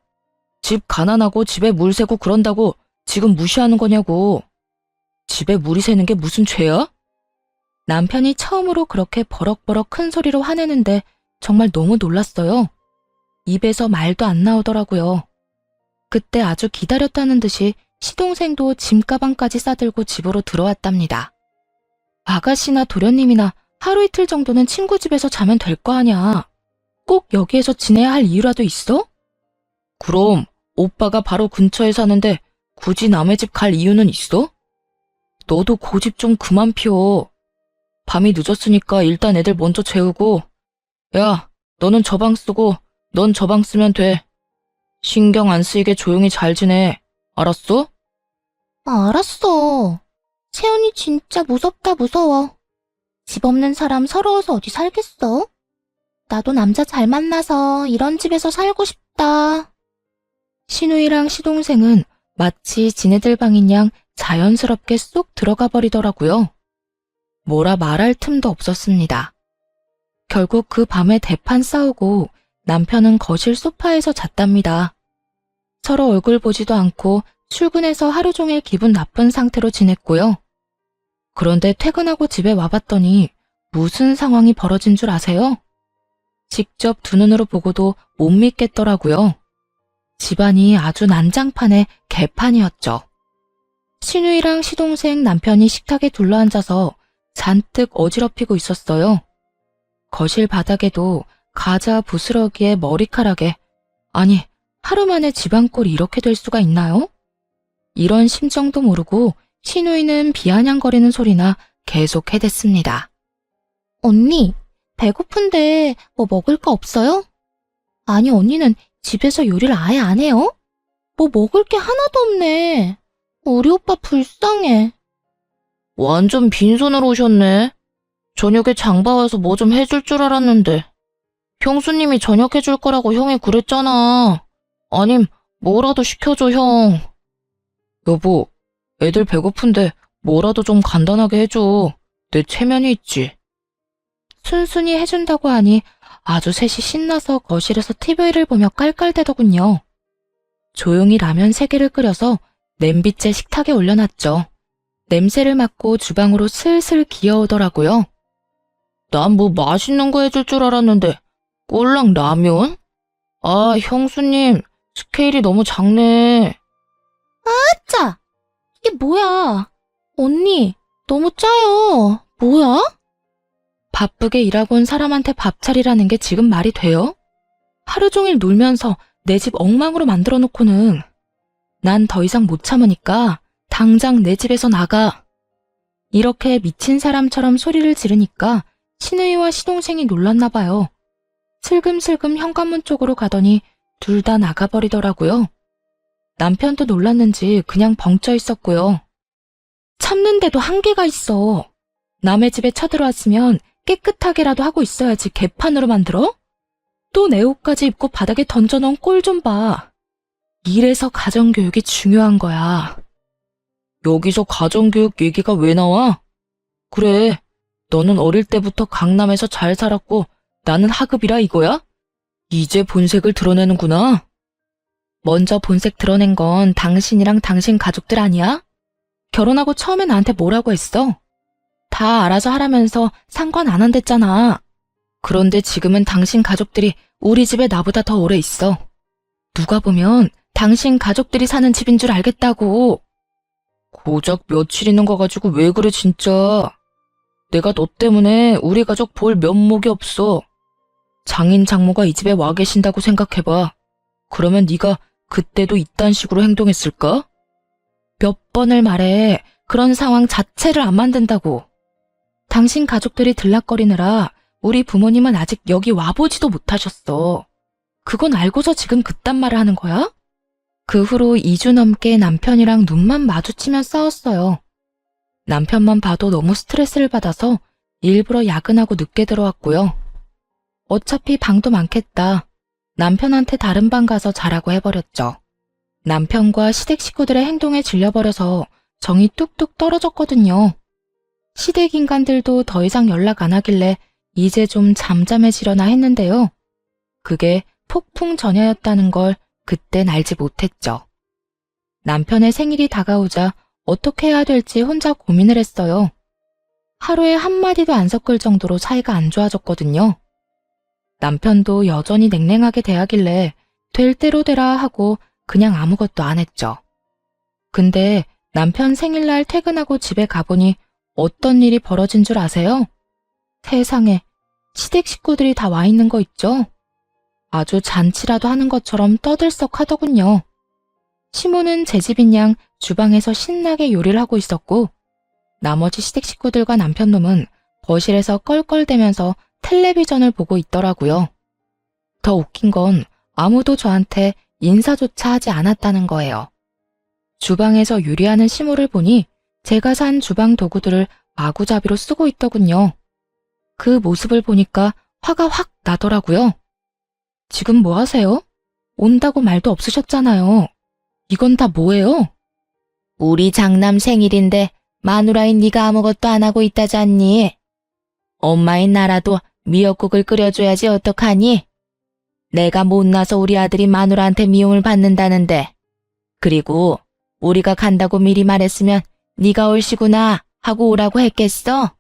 집 가난하고 집에 물 새고 그런다고 지금 무시하는 거냐고. 집에 물이 새는 게 무슨 죄야? 남편이 처음으로 그렇게 버럭버럭 큰 소리로 화내는데 정말 너무 놀랐어요. 입에서 말도 안 나오더라고요. 그때 아주 기다렸다는 듯이 시동생도 짐가방까지 싸들고 집으로 들어왔답니다. 아가씨나 도련님이나 하루 이틀 정도는 친구 집에서 자면 될 거 아냐. 꼭 여기에서 지내야 할 이유라도 있어? 그럼 오빠가 바로 근처에 사는데 굳이 남의 집 갈 이유는 있어? 너도 고집 좀 그만 피워. 밤이 늦었으니까 일단 애들 먼저 재우고, 야, 너는 저 방 쓰고 넌 저 방 쓰면 돼. 신경 안 쓰이게 조용히 잘 지내. 알았어? 알았어. 채연이 진짜 무섭다 무서워. 집 없는 사람 서러워서 어디 살겠어? 나도 남자 잘 만나서 이런 집에서 살고 싶다. 신우이랑 시동생은 마치 지네들 방인 양 자연스럽게 쏙 들어가 버리더라고요. 뭐라 말할 틈도 없었습니다. 결국 그 밤에 대판 싸우고 남편은 거실 소파에서 잤답니다. 서로 얼굴 보지도 않고 출근해서 하루 종일 기분 나쁜 상태로 지냈고요. 그런데 퇴근하고 집에 와봤더니 무슨 상황이 벌어진 줄 아세요? 직접 두 눈으로 보고도 못 믿겠더라고요. 집안이 아주 난장판의 개판이었죠. 신우이랑 시동생 남편이 식탁에 둘러앉아서 잔뜩 어지럽히고 있었어요. 거실 바닥에도 가자 부스러기에 머리카락에, 아니 하루 만에 집안꼴이 이렇게 될 수가 있나요? 이런 심정도 모르고 신우이는 비아냥거리는 소리나 계속 해댔습니다. 언니, 배고픈데 뭐 먹을 거 없어요? 아니, 언니는 집에서 요리를 아예 안 해요? 뭐 먹을 게 하나도 없네. 우리 오빠 불쌍해. 완전 빈손으로 오셨네. 저녁에 장 봐와서 뭐 좀 해줄 줄 알았는데. 형수님이 저녁 해줄 거라고 형이 그랬잖아. 아님 뭐라도 시켜줘 형. 여보, 애들 배고픈데 뭐라도 좀 간단하게 해줘. 내 체면이 있지. 순순히 해준다고 하니 아주 셋이 신나서 거실에서 TV를 보며 깔깔대더군요. 조용히 라면 3개를 끓여서 냄비째 식탁에 올려놨죠. 냄새를 맡고 주방으로 슬슬 기어오더라고요. 난 뭐 맛있는 거 해줄 줄 알았는데 꼴랑 라면? 아, 형수님, 스케일이 너무 작네. 아짜! 이게 뭐야? 언니, 너무 짜요. 뭐야? 바쁘게 일하고 온 사람한테 밥 차리라는 게 지금 말이 돼요? 하루 종일 놀면서 내 집 엉망으로 만들어 놓고는. 난 더 이상 못 참으니까 당장 내 집에서 나가. 이렇게 미친 사람처럼 소리를 지르니까 신우이와 시동생이 놀랐나 봐요. 슬금슬금 현관문 쪽으로 가더니 둘 다 나가버리더라고요. 남편도 놀랐는지 그냥 벙쪄 있었고요. 참는데도 한계가 있어. 남의 집에 쳐들어왔으면 깨끗하게라도 하고 있어야지 개판으로 만들어? 또 내 옷까지 입고 바닥에 던져놓은 꼴 좀 봐. 이래서 가정교육이 중요한 거야. 여기서 가정교육 얘기가 왜 나와? 그래, 너는 어릴 때부터 강남에서 잘 살았고 나는 하급이라 이거야? 이제 본색을 드러내는구나. 먼저 본색 드러낸 건 당신이랑 당신 가족들 아니야? 결혼하고 처음에 나한테 뭐라고 했어? 다 알아서 하라면서 상관 안 한댔잖아. 그런데 지금은 당신 가족들이 우리 집에 나보다 더 오래 있어. 누가 보면 당신 가족들이 사는 집인 줄 알겠다고. 고작 며칠 있는 거 가지고 왜 그래 진짜. 내가 너 때문에 우리 가족 볼 면목이 없어. 장인 장모가 이 집에 와 계신다고 생각해봐. 그러면 네가 그때도 이딴 식으로 행동했을까? 몇 번을 말해. 그런 상황 자체를 안 만든다고. 당신 가족들이 들락거리느라 우리 부모님은 아직 여기 와보지도 못하셨어. 그건 알고서 지금 그딴 말을 하는 거야? 그 후로 2주 넘게 남편이랑 눈만 마주치면 싸웠어요. 남편만 봐도 너무 스트레스를 받아서 일부러 야근하고 늦게 들어왔고요. 어차피 방도 많겠다. 남편한테 다른 방 가서 자라고 해버렸죠. 남편과 시댁 식구들의 행동에 질려버려서 정이 뚝뚝 떨어졌거든요. 시댁 인간들도 더 이상 연락 안 하길래 이제 좀 잠잠해지려나 했는데요. 그게 폭풍 전야였다는 걸 그땐 알지 못했죠. 남편의 생일이 다가오자 어떻게 해야 될지 혼자 고민을 했어요. 하루에 한마디도 안 섞을 정도로 사이가 안 좋아졌거든요. 남편도 여전히 냉랭하게 대하길래 될 대로 되라 하고 그냥 아무것도 안 했죠. 근데 남편 생일날 퇴근하고 집에 가보니 어떤 일이 벌어진 줄 아세요? 세상에, 시댁 식구들이 다 와 있는 거 있죠? 아주 잔치라도 하는 것처럼 떠들썩 하더군요. 시모는 제 집인 양 주방에서 신나게 요리를 하고 있었고, 나머지 시댁 식구들과 남편 놈은 거실에서 껄껄대면서 텔레비전을 보고 있더라고요. 더 웃긴 건 아무도 저한테 인사조차 하지 않았다는 거예요. 주방에서 요리하는 시모를 보니 제가 산 주방 도구들을 마구잡이로 쓰고 있더군요. 그 모습을 보니까 화가 확 나더라고요. 지금 뭐 하세요? 온다고 말도 없으셨잖아요. 이건 다 뭐예요? 우리 장남 생일인데 마누라인 네가 아무것도 안 하고 있다잖니. 엄마인 나라도 미역국을 끓여줘야지 어떡하니? 내가 못나서 우리 아들이 마누라한테 미움을 받는다는데. 그리고 우리가 간다고 미리 말했으면 네가 올시구나 하고 오라고 했겠어?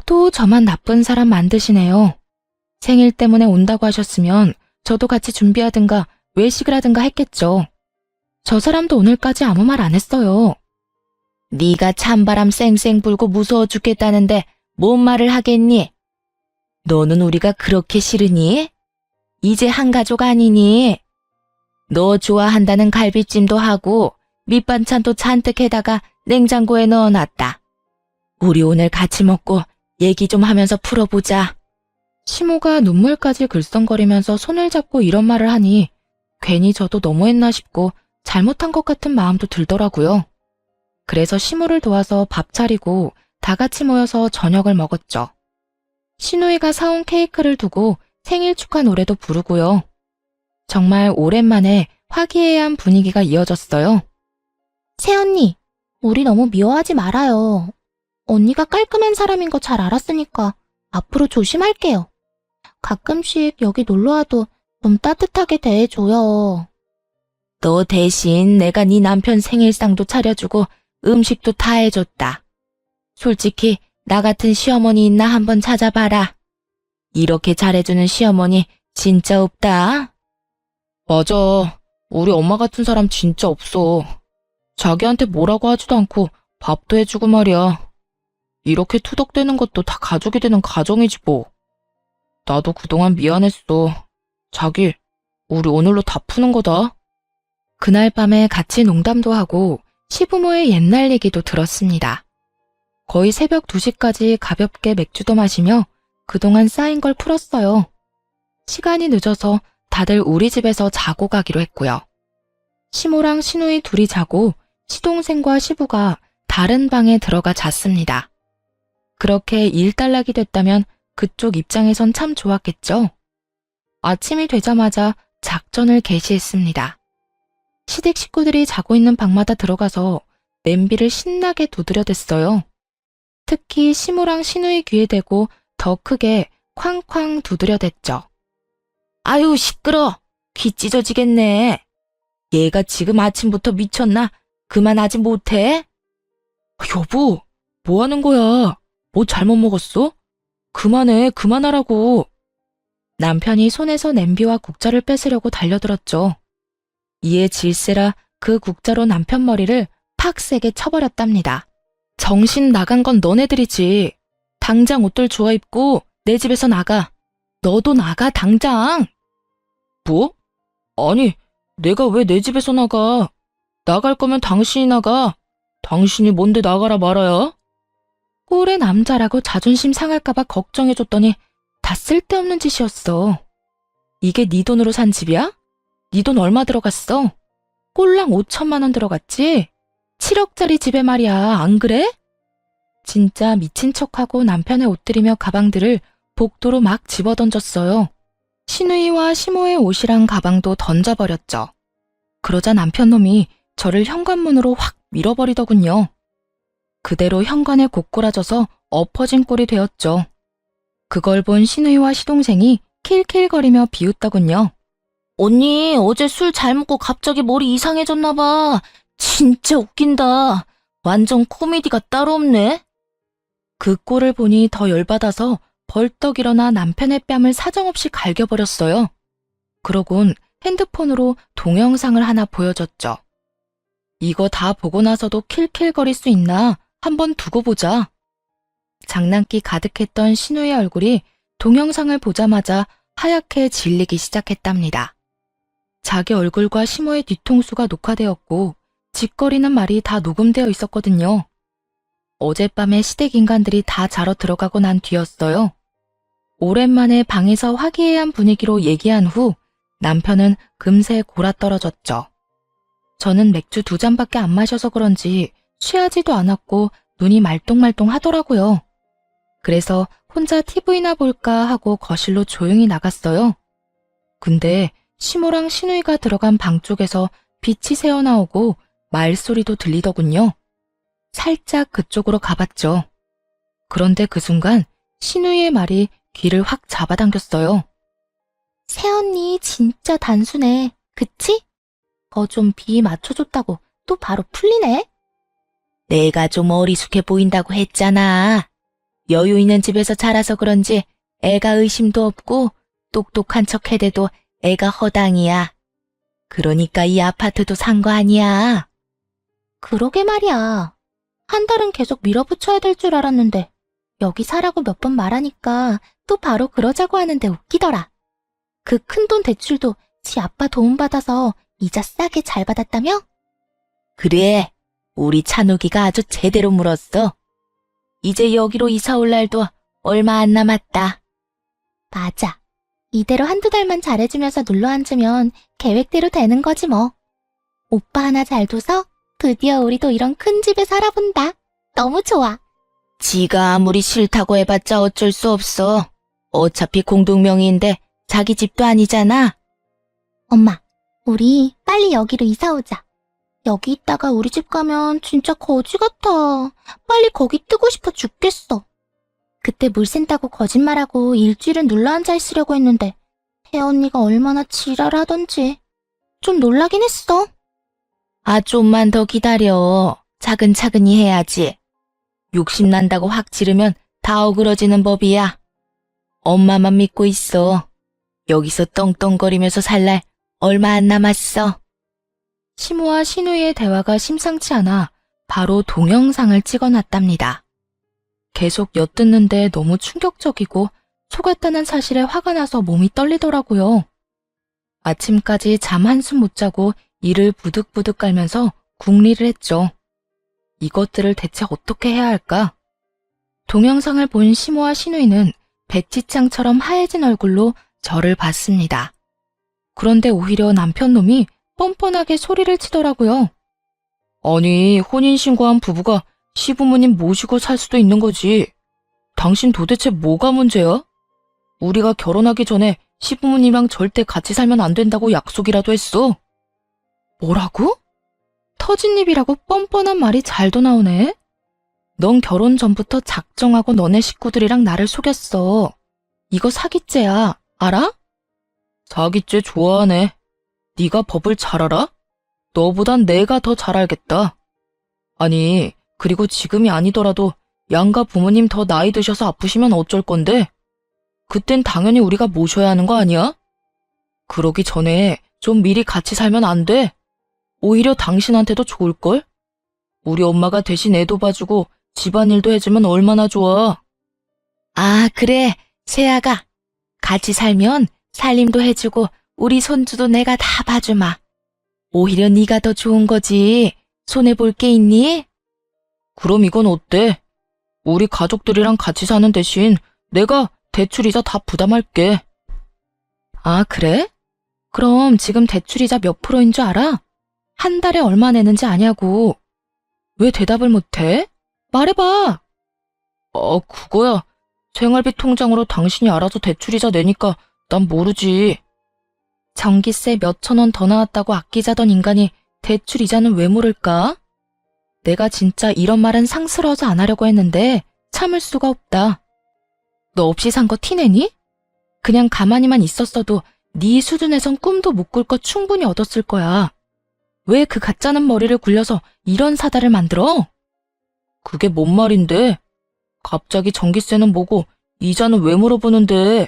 또 저만 나쁜 사람 만드시네요. 생일 때문에 온다고 하셨으면 저도 같이 준비하든가 외식을 하든가 했겠죠. 저 사람도 오늘까지 아무 말 안 했어요. 네가 찬바람 쌩쌩 불고 무서워 죽겠다는데 뭔 말을 하겠니? 너는 우리가 그렇게 싫으니? 이제 한 가족 아니니? 너 좋아한다는 갈비찜도 하고 밑반찬도 잔뜩 해다가 냉장고에 넣어놨다. 우리 오늘 같이 먹고 얘기 좀 하면서 풀어보자. 시모가 눈물까지 글썽거리면서 손을 잡고 이런 말을 하니 괜히 저도 너무했나 싶고 잘못한 것 같은 마음도 들더라고요. 그래서 시모를 도와서 밥 차리고 다 같이 모여서 저녁을 먹었죠. 시누이가 사온 케이크를 두고 생일 축하 노래도 부르고요. 정말 오랜만에 화기애애한 분위기가 이어졌어요. 새언니, 우리 너무 미워하지 말아요. 언니가 깔끔한 사람인 거 잘 알았으니까 앞으로 조심할게요. 가끔씩 여기 놀러와도 좀 따뜻하게 대해줘요. 너 대신 내가 네 남편 생일상도 차려주고 음식도 다 해줬다. 솔직히 나 같은 시어머니 있나 한번 찾아봐라. 이렇게 잘해주는 시어머니 진짜 없다. 맞아. 우리 엄마 같은 사람 진짜 없어. 자기한테 뭐라고 하지도 않고 밥도 해주고 말이야. 이렇게 투덕대는 것도 다 가족이 되는 가정이지 뭐. 나도 그동안 미안했어. 자기, 우리 오늘로 다 푸는 거다. 그날 밤에 같이 농담도 하고 시부모의 옛날 얘기도 들었습니다. 거의 새벽 2시까지 가볍게 맥주도 마시며 그동안 쌓인 걸 풀었어요. 시간이 늦어서 다들 우리 집에서 자고 가기로 했고요. 시모랑 시누이 둘이 자고 시동생과 시부가 다른 방에 들어가 잤습니다. 그렇게 일단락이 됐다면 그쪽 입장에선 참 좋았겠죠. 아침이 되자마자 작전을 개시했습니다. 시댁 식구들이 자고 있는 방마다 들어가서 냄비를 신나게 두드려댔어요. 특히 시모랑 시누이 귀에 대고 더 크게 쾅쾅 두드려댔죠. 아유 시끄러. 귀 찢어지겠네. 얘가 지금 아침부터 미쳤나? 그만하지 못해? 여보, 뭐 하는 거야? 뭐 잘못 먹었어? 그만해, 그만하라고. 남편이 손에서 냄비와 국자를 뺏으려고 달려들었죠. 이에 질세라 그 국자로 남편 머리를 팍 세게 쳐버렸답니다. 정신 나간 건 너네들이지. 당장 옷들 좋아 입고 내 집에서 나가. 너도 나가, 당장. 뭐? 아니, 내가 왜 내 집에서 나가? 나갈 거면 당신이 나가. 당신이 뭔데 나가라 말아야? 꼴의 남자라고 자존심 상할까봐 걱정해줬더니 다 쓸데없는 짓이었어. 이게 네 돈으로 산 집이야? 네 돈 얼마 들어갔어? 꼴랑 5천만 원 들어갔지? 7억짜리 집에 말이야, 안 그래? 진짜 미친 척하고 남편의 옷들이며 가방들을 복도로 막 집어던졌어요. 신우이와 시모의 옷이랑 가방도 던져버렸죠. 그러자 남편 놈이 저를 현관문으로 확 밀어버리더군요. 그대로 현관에 고꾸라져서 엎어진 꼴이 되었죠. 그걸 본 시누이와 시동생이 킬킬거리며 비웃더군요. 언니, 어제 술 잘 먹고 갑자기 머리 이상해졌나 봐. 진짜 웃긴다. 완전 코미디가 따로 없네. 그 꼴을 보니 더 열받아서 벌떡 일어나 남편의 뺨을 사정없이 갈겨버렸어요. 그러곤 핸드폰으로 동영상을 하나 보여줬죠. 이거 다 보고 나서도 킬킬거릴 수 있나 한번 두고 보자. 장난기 가득했던 신우의 얼굴이 동영상을 보자마자 하얗게 질리기 시작했답니다. 자기 얼굴과 시모의 뒤통수가 녹화되었고 짓거리는 말이 다 녹음되어 있었거든요. 어젯밤에 시댁 인간들이 다 자러 들어가고 난 뒤였어요. 오랜만에 방에서 화기애애한 분위기로 얘기한 후 남편은 금세 골아떨어졌죠. 저는 맥주 2잔밖에 안 마셔서 그런지 취하지도 않았고 눈이 말똥말똥 하더라고요. 그래서 혼자 TV나 볼까 하고 거실로 조용히 나갔어요. 근데 시모랑 시누이가 들어간 방 쪽에서 빛이 새어나오고 말소리도 들리더군요. 살짝 그쪽으로 가봤죠. 그런데 그 순간 시누이의 말이 귀를 확 잡아당겼어요. 새언니 진짜 단순해. 그치? 좀 비 맞춰줬다고 또 바로 풀리네? 내가 좀 어리숙해 보인다고 했잖아. 여유 있는 집에서 자라서 그런지 애가 의심도 없고 똑똑한 척 해대도 애가 허당이야. 그러니까 이 아파트도 산 거 아니야. 그러게 말이야. 한 달은 계속 밀어붙여야 될 줄 알았는데 여기 사라고 몇 번 말하니까 또 바로 그러자고 하는데 웃기더라. 그 큰돈 대출도 지 아빠 도움받아서 이자 싸게 잘 받았다며? 그래, 우리 찬욱이가 아주 제대로 물었어. 이제 여기로 이사 올 날도 얼마 안 남았다. 맞아. 이대로 한두 달만 잘해주면서 눌러앉으면 계획대로 되는 거지 뭐. 오빠 하나 잘 둬서 드디어 우리도 이런 큰 집에 살아본다. 너무 좋아. 지가 아무리 싫다고 해봤자 어쩔 수 없어. 어차피 공동명의인데 자기 집도 아니잖아. 엄마, 우리 빨리 여기로 이사 오자. 여기 있다가 우리 집 가면 진짜 거지 같아. 빨리 거기 뜨고 싶어 죽겠어. 그때 물 샌다고 거짓말하고 일주일은 눌러앉아 있으려고 했는데 혜언니가 얼마나 지랄하던지 좀 놀라긴 했어. 아, 좀만 더 기다려. 차근차근히 해야지. 욕심난다고 확 지르면 다 어그러지는 법이야. 엄마만 믿고 있어. 여기서 떵떵거리면서 살 날 얼마 안 남았어. 시모와 시누이의 대화가 심상치 않아 바로 동영상을 찍어놨답니다. 계속 엿듣는데 너무 충격적이고 속았다는 사실에 화가 나서 몸이 떨리더라고요. 아침까지 잠 한숨 못 자고 이를 부득부득 깔면서 궁리를 했죠. 이것들을 대체 어떻게 해야 할까? 동영상을 본 시모와 시누이는 백지창처럼 하얘진 얼굴로 저를 봤습니다. 그런데 오히려 남편 놈이 뻔뻔하게 소리를 치더라고요. 아니, 혼인신고한 부부가 시부모님 모시고 살 수도 있는 거지. 당신 도대체 뭐가 문제야? 우리가 결혼하기 전에 시부모님이랑 절대 같이 살면 안 된다고 약속이라도 했어. 뭐라고? 터진 입이라고 뻔뻔한 말이 잘도 나오네. 넌 결혼 전부터 작정하고 너네 식구들이랑 나를 속였어. 이거 사기죄야, 알아? 사기죄 좋아하네. 네가 법을 잘 알아? 너보단 내가 더 잘 알겠다. 아니, 그리고 지금이 아니더라도 양가 부모님 더 나이 드셔서 아프시면 어쩔 건데? 그땐 당연히 우리가 모셔야 하는 거 아니야? 그러기 전에 좀 미리 같이 살면 안 돼? 오히려 당신한테도 좋을걸? 우리 엄마가 대신 애도 봐주고 집안일도 해주면 얼마나 좋아. 아, 그래, 세아가. 같이 살면 살림도 해주고 우리 손주도 내가 다 봐주마. 오히려 네가 더 좋은 거지. 손해볼 게 있니? 그럼 이건 어때? 우리 가족들이랑 같이 사는 대신 내가 대출이자 다 부담할게. 아, 그래? 그럼 지금 대출이자 몇 프로인 줄 알아? 한 달에 얼마 내는지 아냐고. 왜 대답을 못해? 말해봐. 그거야. 생활비 통장으로 당신이 알아서 대출이자 내니까 난 모르지. 전기세 몇천 원 더 나왔다고 아끼자던 인간이 대출 이자는 왜 모를까? 내가 진짜 이런 말은 상스러워서 안 하려고 했는데 참을 수가 없다. 너 없이 산 거 티내니? 그냥 가만히만 있었어도 네 수준에선 꿈도 못 꿀 거 충분히 얻었을 거야. 왜 그 가짜는 머리를 굴려서 이런 사달을 만들어? 그게 뭔 말인데? 갑자기 전기세는 뭐고 이자는 왜 물어보는데?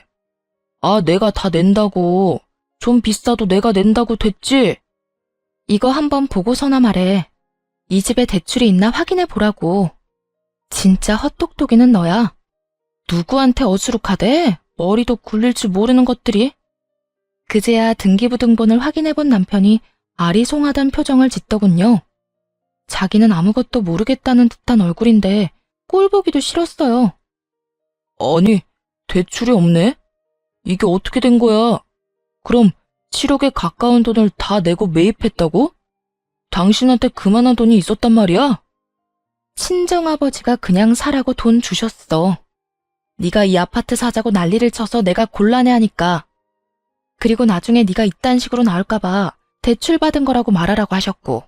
아, 내가 다 낸다고. 좀 비싸도 내가 낸다고 됐지? 이거 한번 보고서나 말해. 이 집에 대출이 있나 확인해 보라고. 진짜 헛똑똑이는 너야. 누구한테 어수룩하대? 머리도 굴릴 줄 모르는 것들이. 그제야 등기부등본을 확인해 본 남편이 아리송하단 표정을 짓더군요. 자기는 아무것도 모르겠다는 듯한 얼굴인데 꼴 보기도 싫었어요. 아니, 대출이 없네? 이게 어떻게 된 거야? 그럼 7억에 가까운 돈을 다 내고 매입했다고? 당신한테 그만한 돈이 있었단 말이야? 친정아버지가 그냥 사라고 돈 주셨어. 네가 이 아파트 사자고 난리를 쳐서 내가 곤란해하니까. 그리고 나중에 네가 이딴 식으로 나올까 봐 대출 받은 거라고 말하라고 하셨고.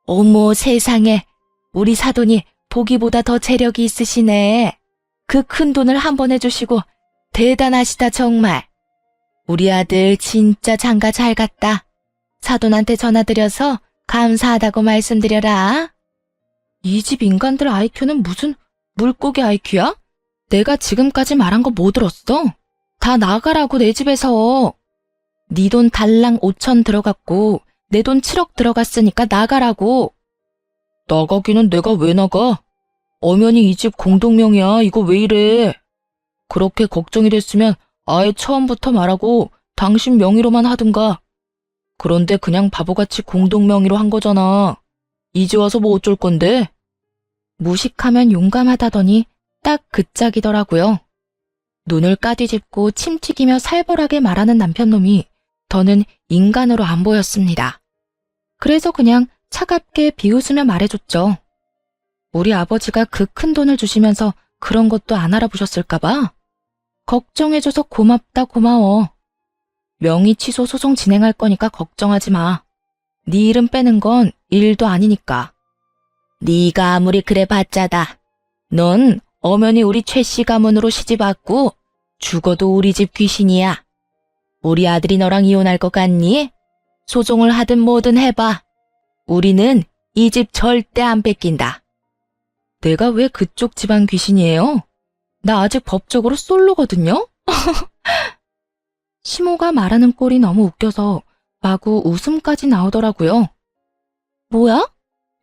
어머 세상에, 우리 사돈이 보기보다 더 재력이 있으시네. 그 큰 돈을 한 번 해주시고 대단하시다 정말. 우리 아들 진짜 장가 잘 갔다. 사돈한테 전화드려서 감사하다고 말씀드려라. 이 집 인간들 IQ는 무슨 물고기 IQ야? 내가 지금까지 말한 거 뭐 들었어? 다 나가라고 내 집에서. 네 돈 달랑 5천 들어갔고 내 돈 7억 들어갔으니까 나가라고. 나가기는 내가 왜 나가? 엄연히 이 집 공동명이야. 이거 왜 이래? 그렇게 걱정이 됐으면 아예 처음부터 말하고 당신 명의로만 하든가. 그런데 그냥 바보같이 공동명의로 한 거잖아. 이제 와서 뭐 어쩔 건데? 무식하면 용감하다더니 딱 그 짝이더라고요. 눈을 까뒤집고 침 튀기며 살벌하게 말하는 남편놈이 더는 인간으로 안 보였습니다. 그래서 그냥 차갑게 비웃으며 말해줬죠. 우리 아버지가 그 큰 돈을 주시면서 그런 것도 안 알아보셨을까봐. 걱정해줘서 고맙다 고마워. 명의 취소 소송 진행할 거니까 걱정하지 마. 네 이름 빼는 건 일도 아니니까. 네가 아무리 그래 봤자다. 넌 엄연히 우리 최씨 가문으로 시집 왔고 죽어도 우리 집 귀신이야. 우리 아들이 너랑 이혼할 것 같니? 소송을 하든 뭐든 해봐. 우리는 이 집 절대 안 뺏긴다. 내가 왜 그쪽 집안 귀신이에요? 나 아직 법적으로 솔로거든요? 시모가 말하는 꼴이 너무 웃겨서 마구 웃음까지 나오더라고요. 뭐야?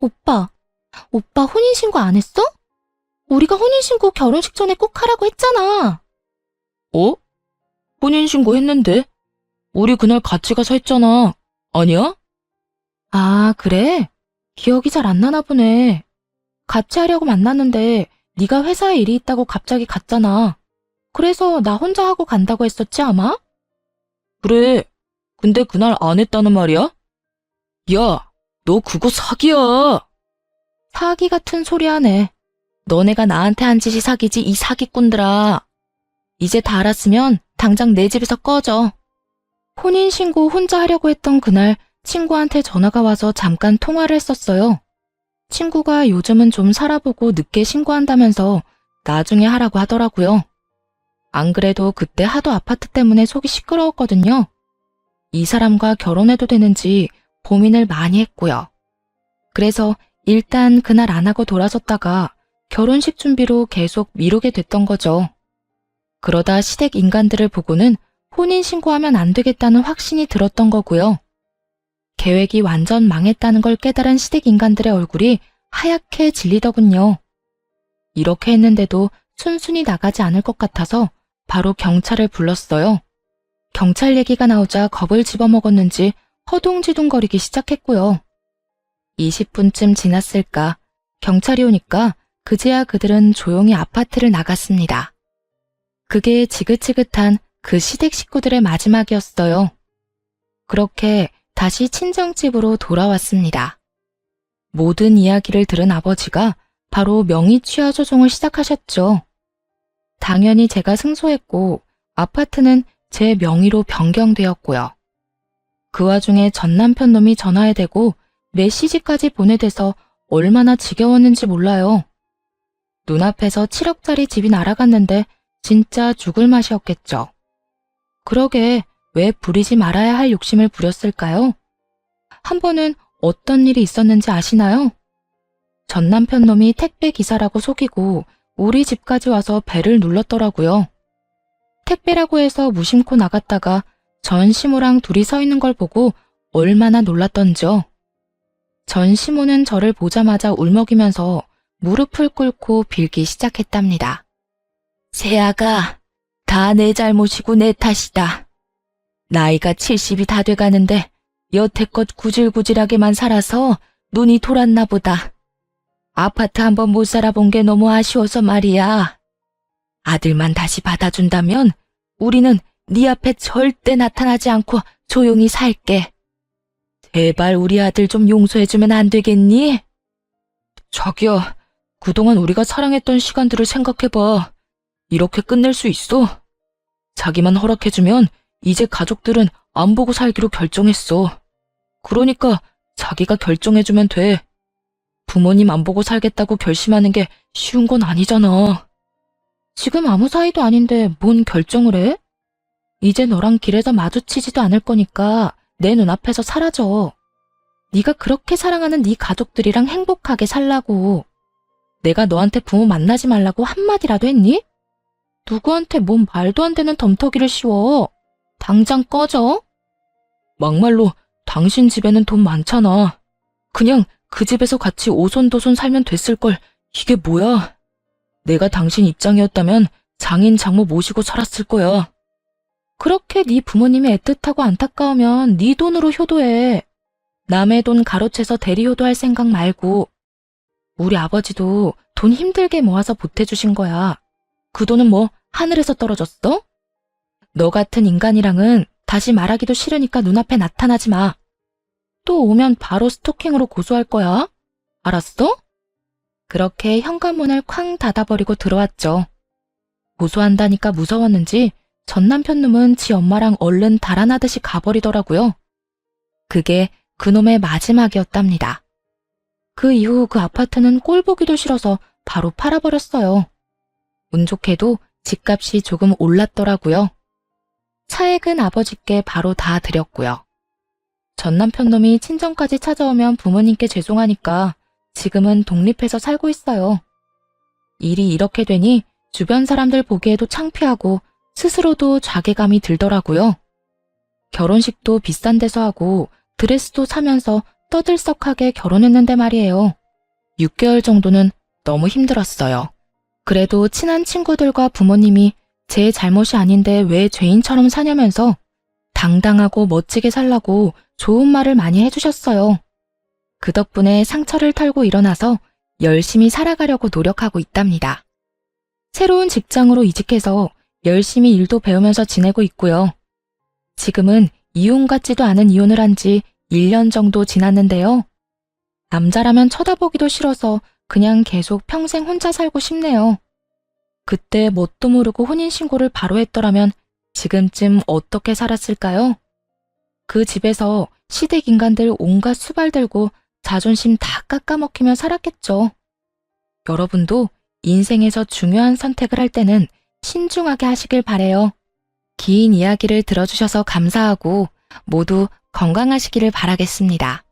오빠 혼인신고 안 했어? 우리가 혼인신고 결혼식 전에 꼭 하라고 했잖아. 혼인신고 했는데? 우리 그날 같이 가서 했잖아. 아니야? 아, 그래? 기억이 잘 안 나나 보네. 같이 하려고 만났는데 네가 회사에 일이 있다고 갑자기 갔잖아. 그래서 나 혼자 하고 간다고 했었지 아마? 그래. 근데 그날 안 했다는 말이야? 야, 너 그거 사기야. 사기 같은 소리 하네. 너네가 나한테 한 짓이 사기지 이 사기꾼들아. 이제 다 알았으면 당장 내 집에서 꺼져. 혼인신고 혼자 하려고 했던 그날 친구한테 전화가 와서 잠깐 통화를 했었어요. 친구가 요즘은 좀 살아보고 늦게 신고한다면서 나중에 하라고 하더라고요. 안 그래도 그때 하도 아파트 때문에 속이 시끄러웠거든요. 이 사람과 결혼해도 되는지 고민을 많이 했고요. 그래서 일단 그날 안 하고 돌아섰다가 결혼식 준비로 계속 미루게 됐던 거죠. 그러다 시댁 인간들을 보고는 혼인신고하면 안 되겠다는 확신이 들었던 거고요. 계획이 완전 망했다는 걸 깨달은 시댁 인간들의 얼굴이 하얗게 질리더군요. 이렇게 했는데도 순순히 나가지 않을 것 같아서 바로 경찰을 불렀어요. 경찰 얘기가 나오자 겁을 집어먹었는지 허둥지둥거리기 시작했고요. 20분쯤 지났을까 경찰이 오니까 그제야 그들은 조용히 아파트를 나갔습니다. 그게 지긋지긋한 그 시댁 식구들의 마지막이었어요. 그렇게 다시 친정집으로 돌아왔습니다. 모든 이야기를 들은 아버지가 바로 명의 취하 소송을 시작하셨죠. 당연히 제가 승소했고 아파트는 제 명의로 변경되었고요. 그 와중에 전 남편 놈이 전화에 대고 메시지까지 보내대서 얼마나 지겨웠는지 몰라요. 눈앞에서 7억짜리 집이 날아갔는데 진짜 죽을 맛이었겠죠. 그러게 왜 부리지 말아야 할 욕심을 부렸을까요? 한 번은 어떤 일이 있었는지 아시나요? 전 남편 놈이 택배 기사라고 속이고 우리 집까지 와서 배를 눌렀더라고요. 택배라고 해서 무심코 나갔다가 전 시모랑 둘이 서 있는 걸 보고 얼마나 놀랐던지요. 전 시모는 저를 보자마자 울먹이면서 무릎을 꿇고 빌기 시작했답니다. 세아가 다 내 잘못이고 내 탓이다. 나이가 70이 다 돼가는데 여태껏 구질구질하게만 살아서 눈이 돌았나 보다. 아파트 한번 못 살아본 게 너무 아쉬워서 말이야. 아들만 다시 받아준다면 우리는 네 앞에 절대 나타나지 않고 조용히 살게. 제발 우리 아들 좀 용서해주면 안 되겠니? 자기야, 그동안 우리가 사랑했던 시간들을 생각해봐. 이렇게 끝낼 수 있어? 자기만 허락해주면 이제 가족들은 안 보고 살기로 결정했어. 그러니까 자기가 결정해주면 돼. 부모님 안 보고 살겠다고 결심하는 게 쉬운 건 아니잖아. 지금 아무 사이도 아닌데 뭔 결정을 해? 이제 너랑 길에서 마주치지도 않을 거니까 내 눈앞에서 사라져. 네가 그렇게 사랑하는 네 가족들이랑 행복하게 살라고. 내가 너한테 부모 만나지 말라고 한마디라도 했니? 누구한테 뭔 말도 안 되는 덤터기를 씌워. 당장 꺼져. 막말로 당신 집에는 돈 많잖아. 그냥 그 집에서 같이 오손도손 살면 됐을걸. 이게 뭐야? 내가 당신 입장이었다면 장인 장모 모시고 살았을 거야. 그렇게 네 부모님이 애틋하고 안타까우면 네 돈으로 효도해. 남의 돈 가로채서 대리효도할 생각 말고. 우리 아버지도 돈 힘들게 모아서 보태주신 거야. 그 돈은 뭐 하늘에서 떨어졌어? 너 같은 인간이랑은 다시 말하기도 싫으니까 눈앞에 나타나지 마. 또 오면 바로 스토킹으로 고소할 거야. 알았어? 그렇게 현관문을 쾅 닫아버리고 들어왔죠. 고소한다니까 무서웠는지 전 남편 놈은 지 엄마랑 얼른 달아나듯이 가버리더라고요. 그게 그놈의 마지막이었답니다. 그 이후 그 아파트는 꼴 보기도 싫어서 바로 팔아버렸어요. 운 좋게도 집값이 조금 올랐더라고요. 차액은 아버지께 바로 다 드렸고요. 전 남편 놈이 친정까지 찾아오면 부모님께 죄송하니까 지금은 독립해서 살고 있어요. 일이 이렇게 되니 주변 사람들 보기에도 창피하고 스스로도 자괴감이 들더라고요. 결혼식도 비싼 데서 하고 드레스도 사면서 떠들썩하게 결혼했는데 말이에요. 6개월 정도는 너무 힘들었어요. 그래도 친한 친구들과 부모님이 제 잘못이 아닌데 왜 죄인처럼 사냐면서 당당하고 멋지게 살라고 좋은 말을 많이 해주셨어요. 그 덕분에 상처를 털고 일어나서 열심히 살아가려고 노력하고 있답니다. 새로운 직장으로 이직해서 열심히 일도 배우면서 지내고 있고요. 지금은 이혼 같지도 않은 이혼을 한 지 1년 정도 지났는데요. 남자라면 쳐다보기도 싫어서 그냥 계속 평생 혼자 살고 싶네요. 그때 뭣도 모르고 혼인신고를 바로 했더라면 지금쯤 어떻게 살았을까요? 그 집에서 시댁 인간들 온갖 수발 들고 자존심 다 깎아먹히며 살았겠죠. 여러분도 인생에서 중요한 선택을 할 때는 신중하게 하시길 바래요. 긴 이야기를 들어주셔서 감사하고 모두 건강하시기를 바라겠습니다.